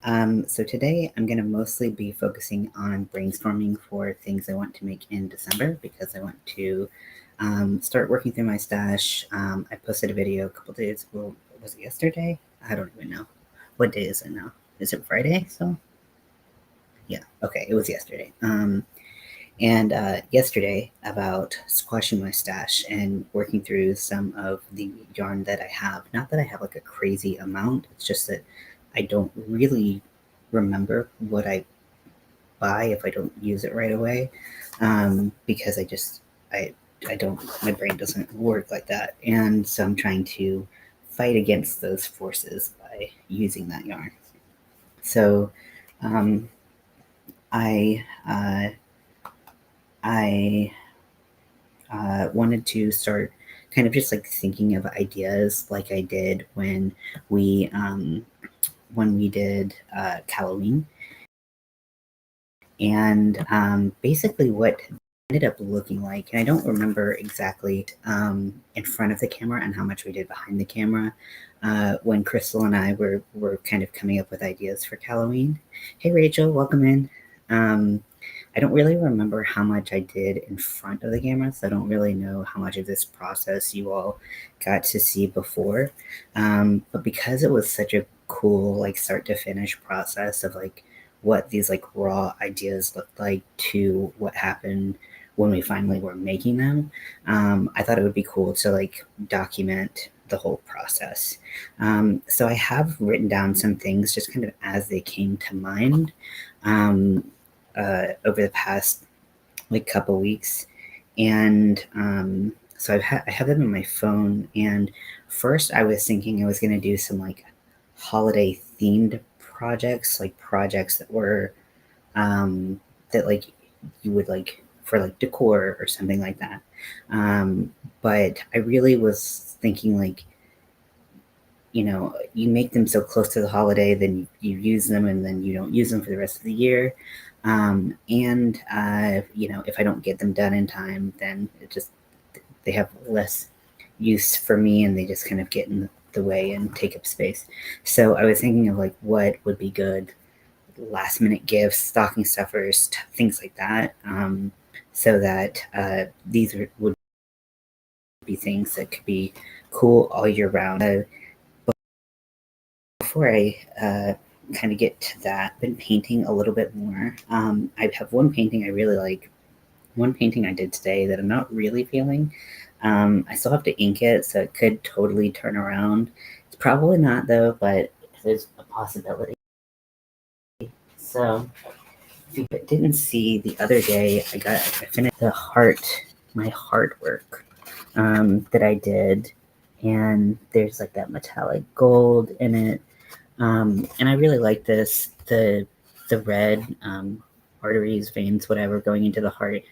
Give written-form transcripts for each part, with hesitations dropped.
So today I'm going to mostly be focusing on brainstorming for things I want to make in December because I want to start working through my stash. I posted a video a couple days ago. Was it yesterday? I don't even know. What day is it now? Is it Friday? So yeah, okay, it was yesterday. And yesterday about squashing my stash and working through some of the yarn that I have. Not that I have like a crazy amount, it's just that I don't really remember what I buy if I don't use it right away, because I don't, my brain doesn't work like that. And so I'm trying to fight against those forces by using that yarn. So um, I, uh, I wanted to start kind of just like thinking of ideas like I did when we did Halloween, and basically what ended up looking like, and I don't remember exactly in front of the camera and how much we did behind the camera when Crystal and I were kind of coming up with ideas for Halloween. Hey Rachel, welcome in. I don't really remember how much I did in front of the camera, so I don't really know how much of this process you all got to see before. But because it was such a cool, like, start to finish process of like what these like raw ideas looked like to what happened when we finally were making them, I thought it would be cool to like document the whole process. So I have written down some things just kind of as they came to mind. Over the past like couple weeks, and so I have them on my phone. And first, I was thinking I was going to do some like holiday themed projects, like projects that were that like you would like for like decor or something like that. But I really was thinking like, you make them so close to the holiday, then you use them and then you don't use them for the rest of the year. And if I don't get them done in time, then they have less use for me and they just kind of get in the way and take up space. So I was thinking of like what would be good last minute gifts, stocking stuffers, things like that, so that would be things that could be cool all year round. Before I kind of get to that, I've been painting a little bit more. I have one painting I really like. One painting I did today that I'm not really feeling. I still have to ink it, so it could totally turn around. It's probably not though, but there's a possibility. So if you didn't see the other day, I finished my heart work that I did, and there's like that metallic gold in it. And I really like this, the red arteries, veins, whatever, going into the heart.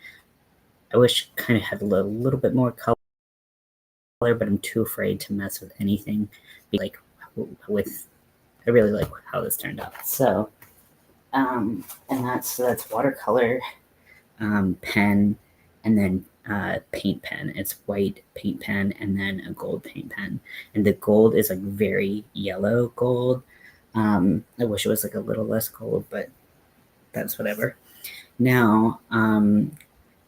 I wish kind of had a little bit more color, but I'm too afraid to mess with anything. Like I really like how this turned out. So, and that's watercolor pen, and then paint pen. It's white paint pen and then a gold paint pen. And the gold is like very yellow gold. I wish it was like a little less gold, but that's whatever. Now,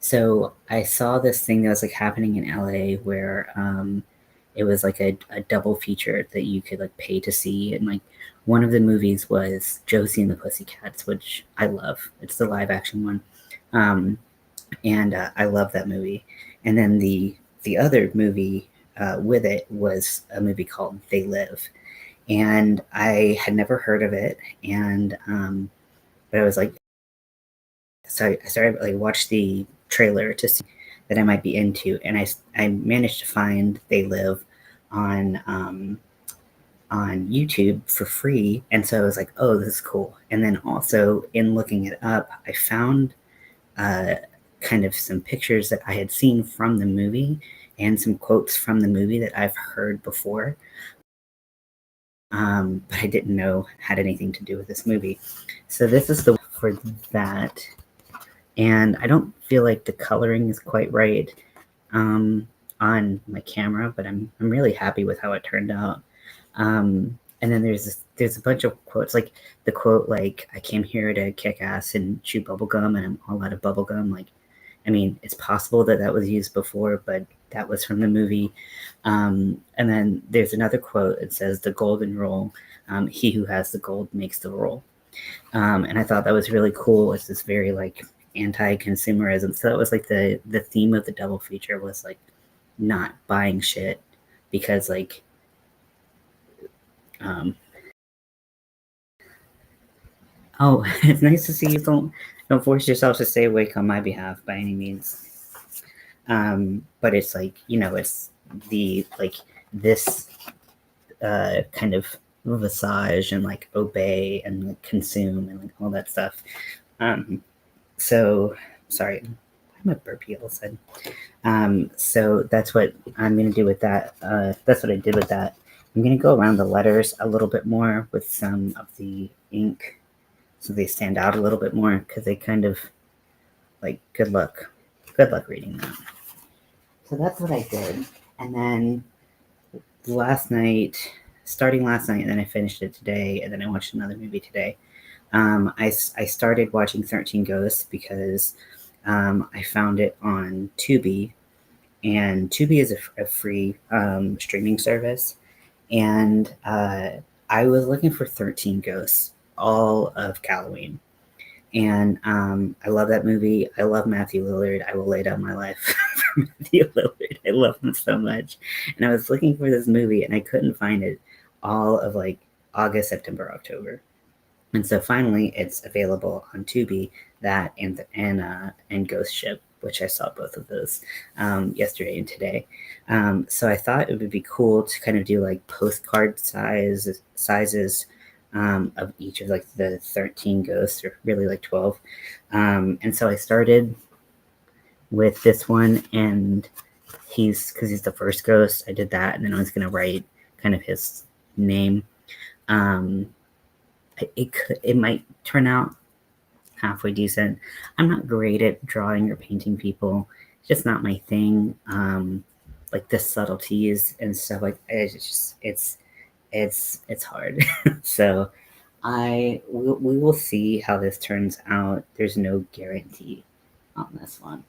so I saw this thing that was like happening in LA where it was like a double feature that you could like pay to see. And like one of the movies was Josie and the Pussycats, which I love. It's the live action one. And I love that movie. And then the other movie with it was a movie called They Live, and I had never heard of it. And but I was like, so I started like watch the trailer to see that I might be into, and I managed to find They Live on YouTube for free, and so I was like, oh, this is cool. And then also in looking it up, I found kind of some pictures that I had seen from the movie and some quotes from the movie that I've heard before, but I didn't know had anything to do with this movie. So this is the for that, and I don't feel like the coloring is quite right on my camera, but I'm really happy with how it turned out. And then there's a bunch of quotes, like the quote like, I came here to kick ass and chew bubblegum and I'm all out of bubblegum. Like, I mean, it's possible that that was used before, but that was from the movie. And then there's another quote. It says, the golden rule, he who has the gold makes the rule. And I thought that was really cool. It's this very like anti-consumerism. So it was like the theme of the double feature was like not buying shit because like oh, it's nice to see you. Don't force yourself to stay awake on my behalf by any means. But it's like, it's the like this kind of visage and like obey and like consume and like all that stuff. So sorry, why am I burpy all of a sudden? So that's what I'm gonna do with that. That's what I did with that. I'm gonna go around the letters a little bit more with some of the ink so they stand out a little bit more because they kind of like good luck reading that. So that's what I did. And then starting last night, and then I finished it today, and then I watched another movie today. I started watching 13 Ghosts because I found it on Tubi, and Tubi is a free streaming service. And I was looking for 13 Ghosts all of Halloween. And I love that movie. I love Matthew Lillard. I will lay down my life for Matthew Lillard. I love him so much. And I was looking for this movie and I couldn't find it all of like August, September, October. And so finally it's available on Tubi, that and Ghost Ship, which I saw both of those yesterday and today. So I thought it would be cool to kind of do like postcard sizes of each of like the 13 ghosts, or really like 12. And so I started with this one, and because he's the first ghost, I did that, and then I was going to write kind of his name. It might turn out halfway decent. I'm not great at drawing or painting people. It's just not my thing. Like the subtleties and stuff like it's hard. So we will see how this turns out. There's no guarantee on this one,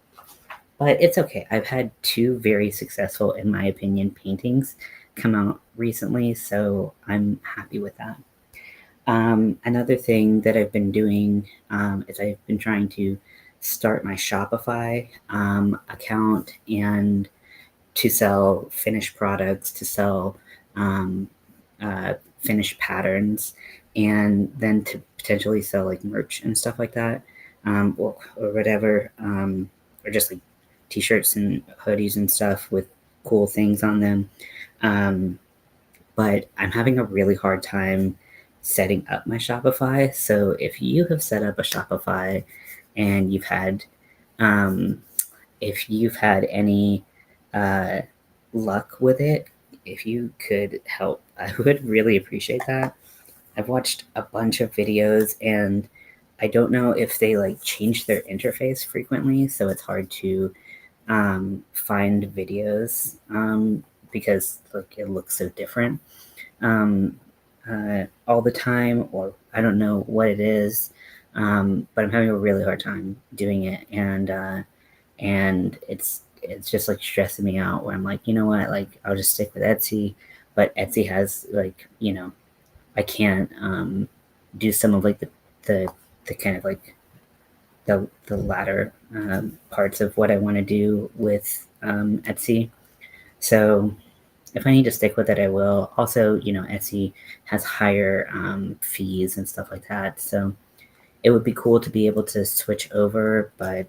but it's okay. I've had two very successful, in my opinion, paintings come out recently, so I'm happy with that. Another thing that I've been doing is I've been trying to start my Shopify account and to sell finished products, to sell finished patterns, and then to potentially sell like merch and stuff like that, or whatever, or just like t-shirts and hoodies and stuff with cool things on them. But I'm having a really hard time setting up my Shopify. So if you have set up a Shopify and if you've had any luck with it, if you could help, I would really appreciate that. I've watched a bunch of videos and I don't know if they like change their interface frequently, so it's hard to find videos because like it looks so different all the time, or I don't know what it is, but I'm having a really hard time doing it, and it's just like stressing me out. Where I'm like, you know what, like I'll just stick with Etsy, but Etsy has like, I can't do some of like the kind of like the latter parts of what I want to do with Etsy. So if I need to stick with it, I will. Also, Etsy has higher fees and stuff like that. So it would be cool to be able to switch over, but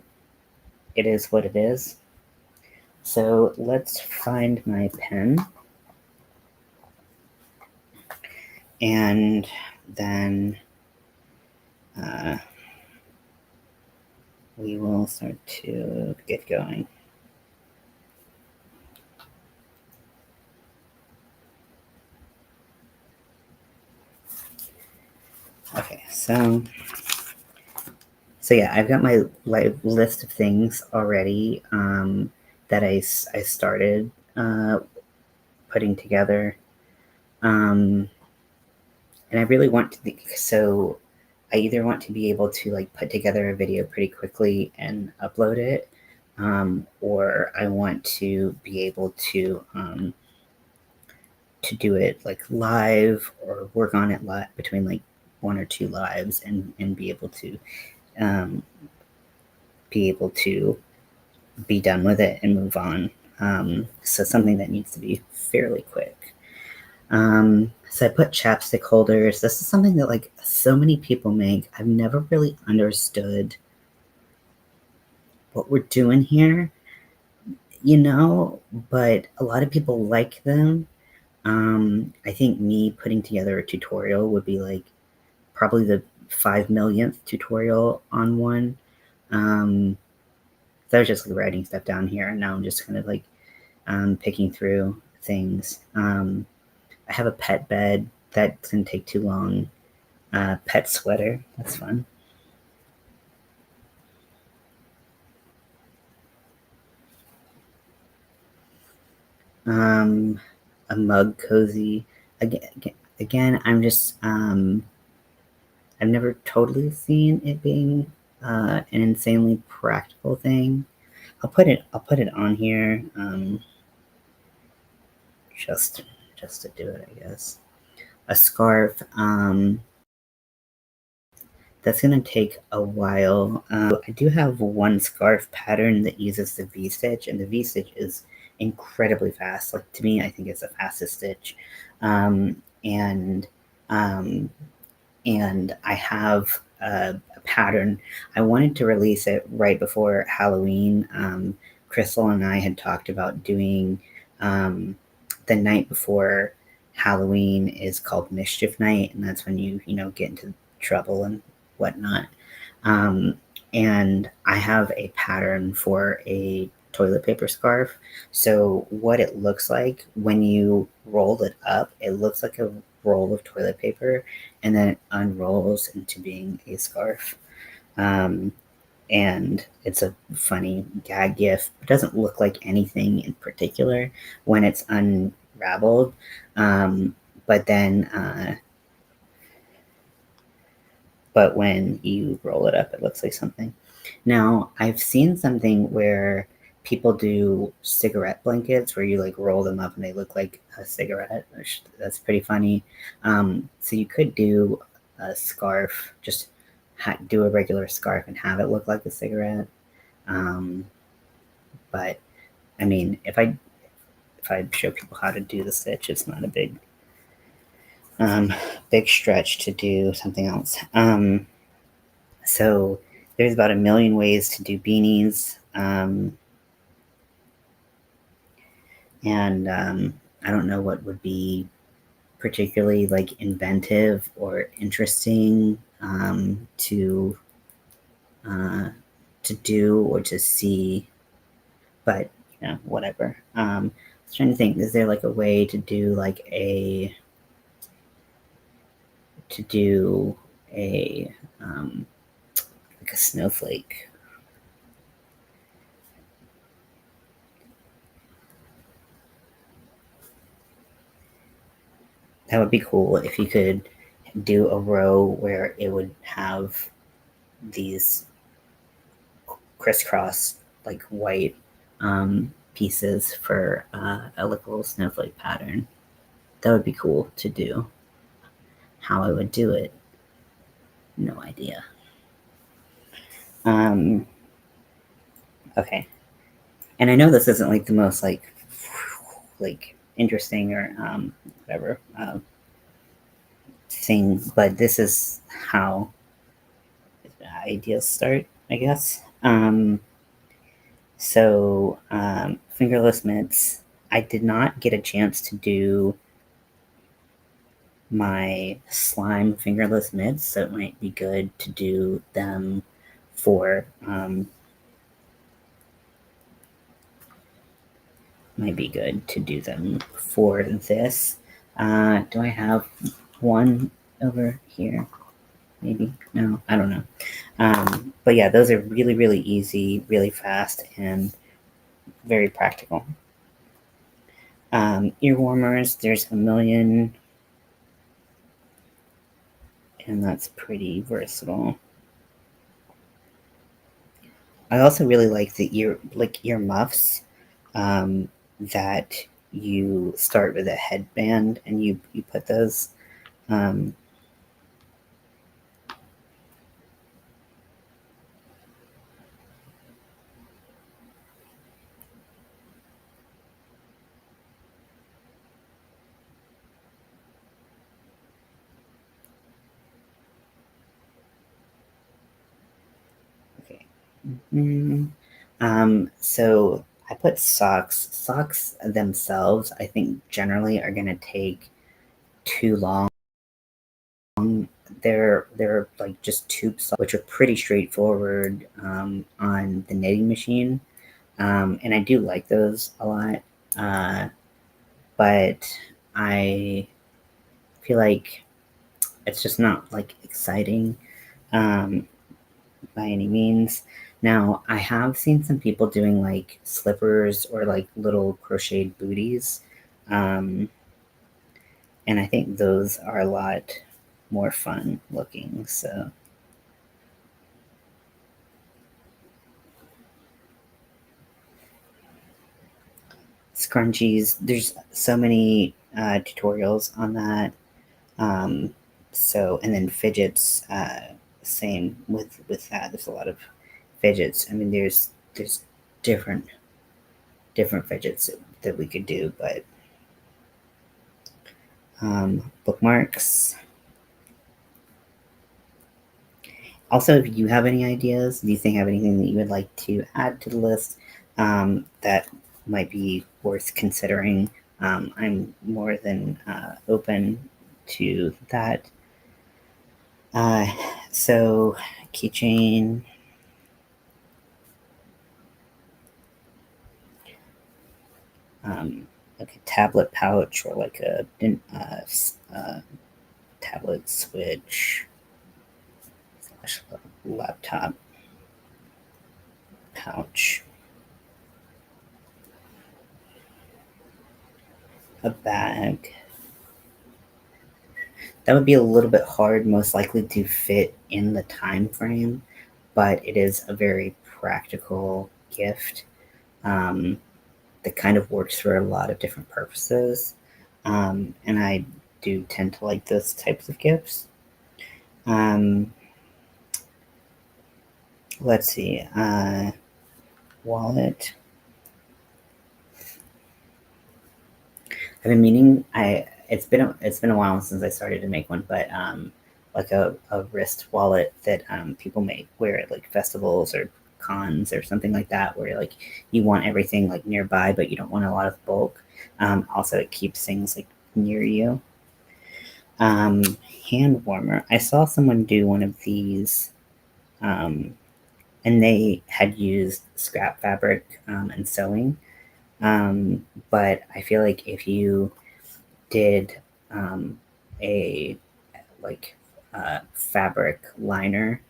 it is what it is. So let's find my pen. And then we will start to get going. Okay, so yeah, I've got my list of things already that I started putting together. and I really want to, so I either want to be able to like put together a video pretty quickly and upload it, or I want to be able to do it like live or work on it live between like 1 or 2 lives and be able to um, be done with it and move on. So something that needs to be fairly quick. So I put chapstick holders. This is something that like so many people make. I've never really understood what we're doing here, but a lot of people like them. I think me putting together a tutorial would be like probably the 5 millionth tutorial on one. So I was just like writing stuff down here, and now I'm just kind of like picking through things. I have a pet bed. That didn't take too long. Pet sweater. That's fun. A mug cozy. Again, I'm just I've never totally seen it being an insanely practical thing. I'll put it on here just to do it, I guess. A scarf. That's gonna take a while. I do have one scarf pattern that uses the V-stitch, and the V-stitch is incredibly fast. Like to me, I think it's the fastest stitch. And I have a pattern. I wanted to release it right before Halloween. Crystal and I had talked about doing the night before Halloween is called Mischief Night, and that's when you get into trouble and whatnot. And I have a pattern for a toilet paper scarf. So what it looks like when you roll it up, it looks like a roll of toilet paper, and then it unrolls into being a scarf. And it's a funny gag gif. It doesn't look like anything in particular when it's unraveled. But then but when you roll it up, it looks like something. Now, I've seen something where people do cigarette blankets where you like roll them up and they look like a cigarette. That's pretty funny. So you could do a scarf, just do a regular scarf and have it look like a cigarette. But I mean, if I show people how to do the stitch, it's not a big stretch to do something else. So there's about 1 million ways to do beanies. And I don't know what would be particularly like inventive or interesting to do or to see, but whatever. I was trying to think, is there like a way to do like a like a snowflake? That would be cool if you could do a row where it would have these crisscross like white pieces for a little snowflake pattern. That would be cool to do. How I would do it, no idea. Okay, and I know this isn't like the most like interesting or whatever thing, but this is how ideas start, I guess. So fingerless mitts. I did not get a chance to do my slime fingerless mitts, so it might be good to do them for this. Do I have one over here? Maybe. No, I don't know. But yeah, those are really, really easy, really fast, and very practical. Ear warmers, there's 1 million and that's pretty versatile. I also really like the earmuffs, that you start with a headband and you put those. Um, okay. So I put socks. Socks themselves, I think, generally are gonna take too long. They're like just tube socks, which are pretty straightforward on the knitting machine, and I do like those a lot. Uh, but I feel like it's just not like exciting um, by any means. Now, I have seen some people doing like slippers or like little crocheted booties, um, and I think those are a lot more fun looking. So, scrunchies, there's so many tutorials on that. Um, so, and then fidgets, same with that. There's a lot of fidgets. I mean, there's different different fidgets that we could do, but bookmarks. Also, if you have any ideas, do you think have anything that you would like to add to the list that might be worth considering? I'm more than open to that. Uh, so, keychain, like a tablet pouch or like a tablet switch slash laptop pouch, a bag. That would be a little bit hard, most likely to fit in the time frame, but it is a very practical gift um, that kind of works for a lot of different purposes. And I do tend to like those types of gifts. Um, let's see, wallet. I've been meaning. It's been a while since I started to make one, but like a wrist wallet that people make wear at like festivals or cons or something like that, where like you want everything like nearby, but you don't want a lot of bulk. Also, it keeps things like near you. Um, Hand warmer. I saw someone do one of these, um, and they had used scrap fabric and sewing. But I feel like if you did um, a like fabric liner.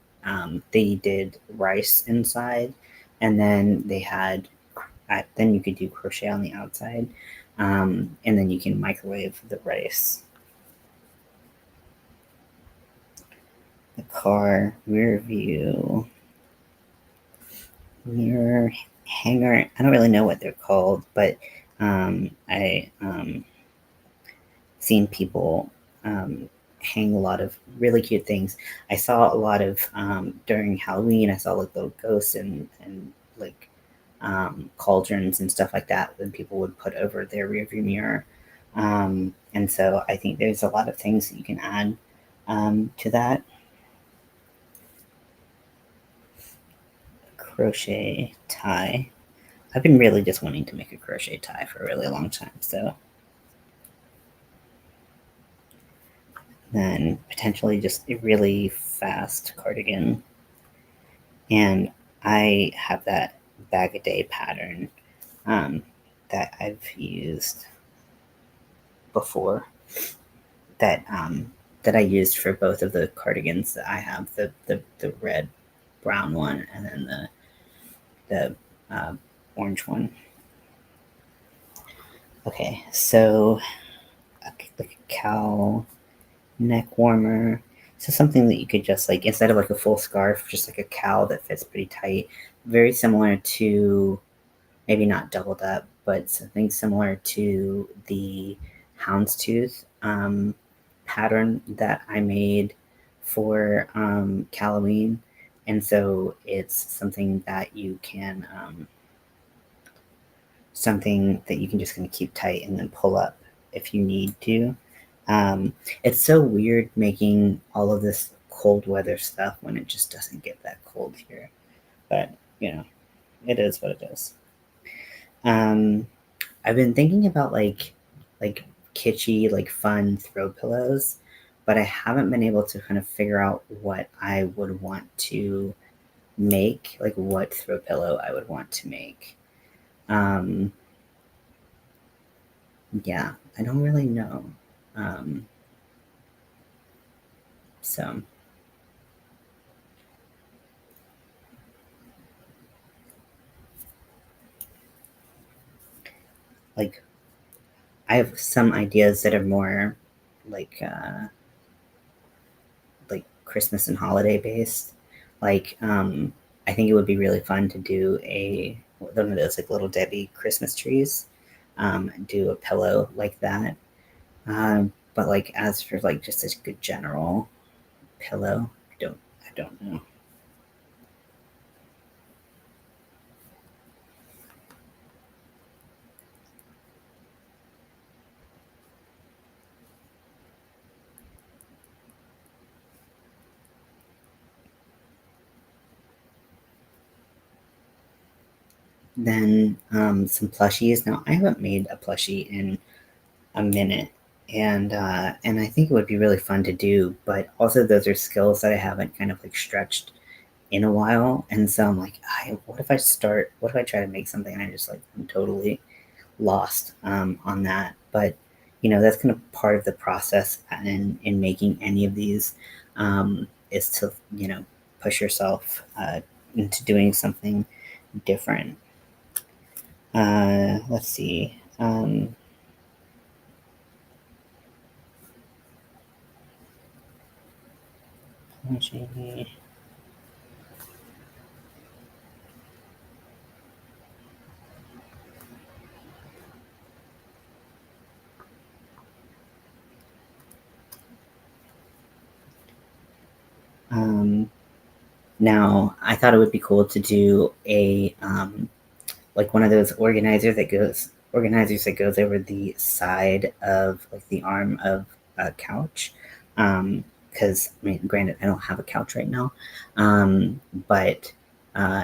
They did rice inside, and then they had then you could do crochet on the outside, and then you can microwave the rice. The car rear view mirror hanger. I don't really know what they're called, but I seen people hang a lot of really cute things. I saw a lot of during Halloween. I saw like little ghosts and like cauldrons and stuff like that that people would put over their rearview mirror. And so I think there's a lot of things that you can add to that. Crochet tie. I've been really just wanting to make a crochet tie for a really long time. So then potentially just a really fast cardigan. And I have that bag a day pattern um, that I've used before that that I used for both of the cardigans that I have, the red brown one and then the orange one. Okay, so like a cow neck warmer. So something that you could just like, instead of like a full scarf, just like a cowl that fits pretty tight, very similar to, maybe not doubled up, but something similar to the houndstooth pattern that I made for Halloween. And so it's something that you can just kind of keep tight and then pull up if you need to. It's so weird making all of this cold weather stuff when it just doesn't get that cold here. But, it is what it is. I've been thinking about like kitschy, like fun throw pillows, but I haven't been able to kind of figure out what I would want to make, like what throw pillow I would want to make. Um, yeah, I don't really know. Um, so like I have some ideas that are more like like Christmas and holiday based. Like I think it would be really fun to do a one of those like little Debbie Christmas trees. Do a pillow like that. But like as for like just a good general pillow, I don't know. Then some plushies. Now I haven't made a plushie in a minute, and I think it would be really fun to do. But also those are skills that I haven't kind of like stretched in a while, and so I'm like, what if I start? What if I try to make something and I just like I'm totally lost on that? But that's kind of part of the process in making any of these is to push yourself into doing something different. Let's see. Um, Now, I thought it would be cool to do a like one of those organizers that goes over the side of like the arm of a couch. Because I mean, granted, I don't have a couch right now, but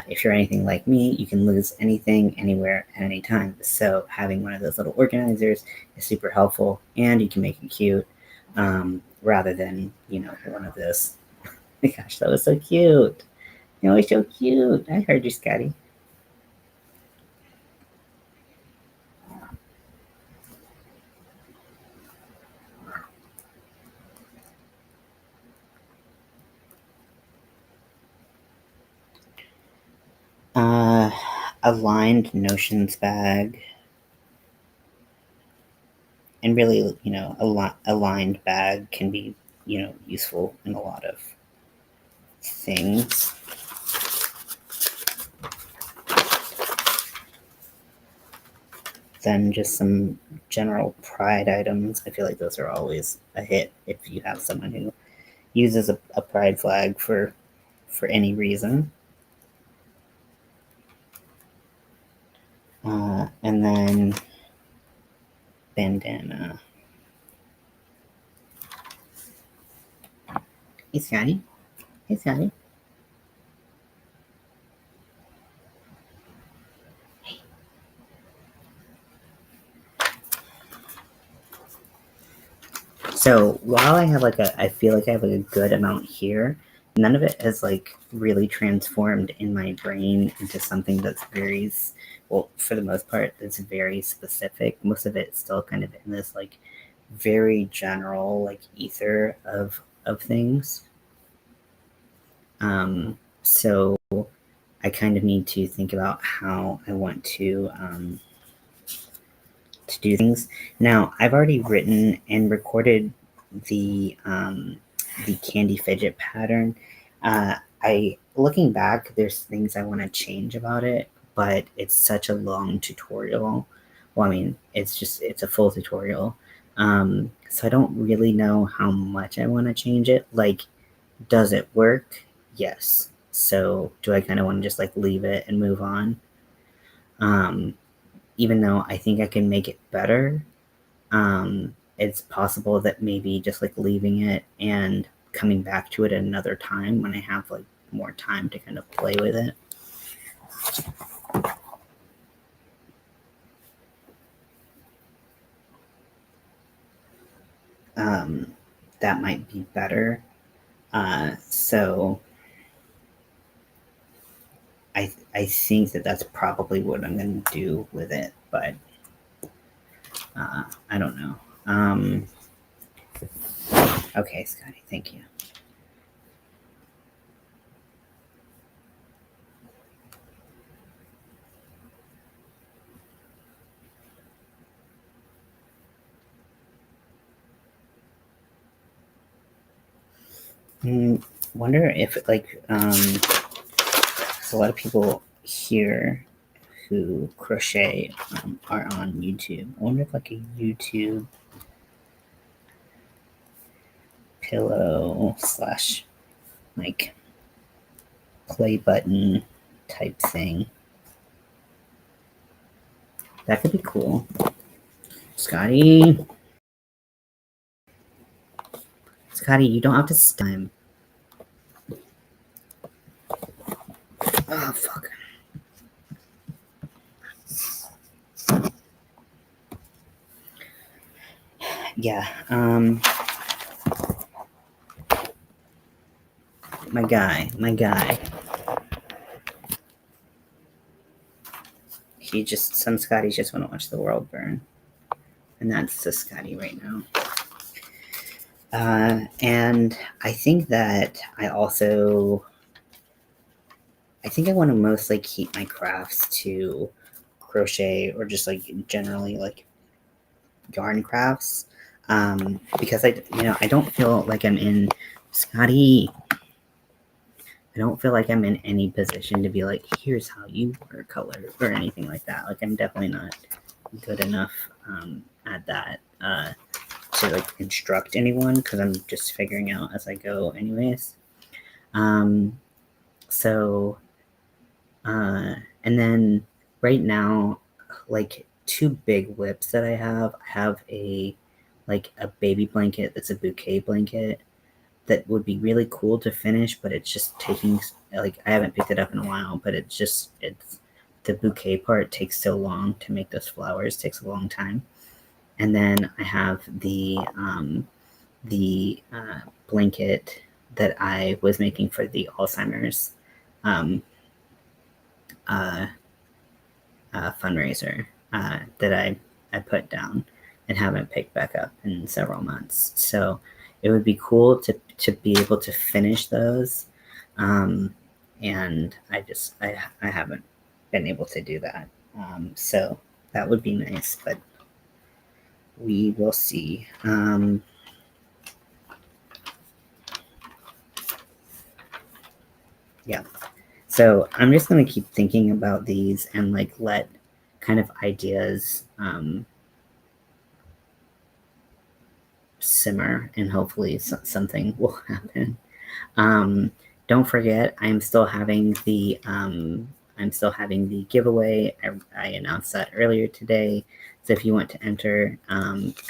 if you're anything like me, you can lose anything, anywhere, at any time. So having one of those little organizers is super helpful, and you can make it cute, rather than one of those. My gosh, that was so cute. It was so cute. I heard you, Scotty. Uh, a lined notions bag, and really, a lined bag can be, useful in a lot of things. Then just some general pride items. I feel like those are always a hit if you have someone who uses a pride flag for any reason. And then bandana. Hey, Scotty. Hey, Scotty. So while I feel like I have like a good amount here, none of it has like really transformed in my brain into something that's very, well, for the most part, it's very specific. Most of it's still kind of in this like very general like ether of things. So I kind of need to think about how I want to do things. Now, I've already written and recorded the the candy fidget pattern. Looking back, there's things I want to change about it, but it's such a long tutorial. Well, I mean, it's a full tutorial. So I don't really know how much I want to change it. Like, does it work? Yes. So do I kind of want to just like leave it and move on? Even though I think I can make it better, it's possible that maybe just like leaving it and coming back to it at another time when I have like more time to kind of play with it. That might be better. So I think that that's probably what I'm going to do with it, but I don't know. Okay, Scotty, thank you. Wonder if like a lot of people here who crochet are on YouTube. I wonder if like a YouTube pillow slash like play button type thing. That could be cool. Scotty, you don't have to stim. Oh fuck. Yeah. My guy. Some Scotties just want to watch the world burn. And that's the Scotty right now. And I think that I want to mostly keep my crafts to crochet or just like generally like yarn crafts. Because I don't feel like I'm in Scotty. I don't feel like I'm in any position to be like, here's how you watercolor or anything like that. Like I'm definitely not good enough at that to like instruct anyone because I'm just figuring out as I go anyways. So and then right now, like 2 big whips that I have a baby blanket that's a bouquet blanket that would be really cool to finish, but it's just taking like I haven't picked it up in a while, but it's the bouquet part takes so long to make those flowers, takes a long time. And then I have the blanket that I was making for the Alzheimer's fundraiser that I put down and haven't picked back up in several months. So it would be cool to be able to finish those. And I haven't been able to do that. So that would be nice, but we will see. Yeah. So I'm just going to keep thinking about these and like let kind of ideas simmer, and hopefully something will happen. Don't forget, I'm still having the giveaway. I announced that earlier today. So if you want to enter,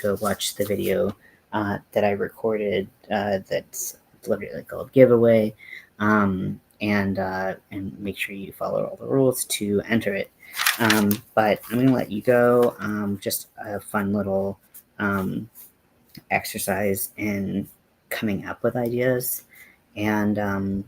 go watch the video that I recorded. That's literally called giveaway, and make sure you follow all the rules to enter it. But I'm gonna let you go. Just a fun little exercise in coming up with ideas, and then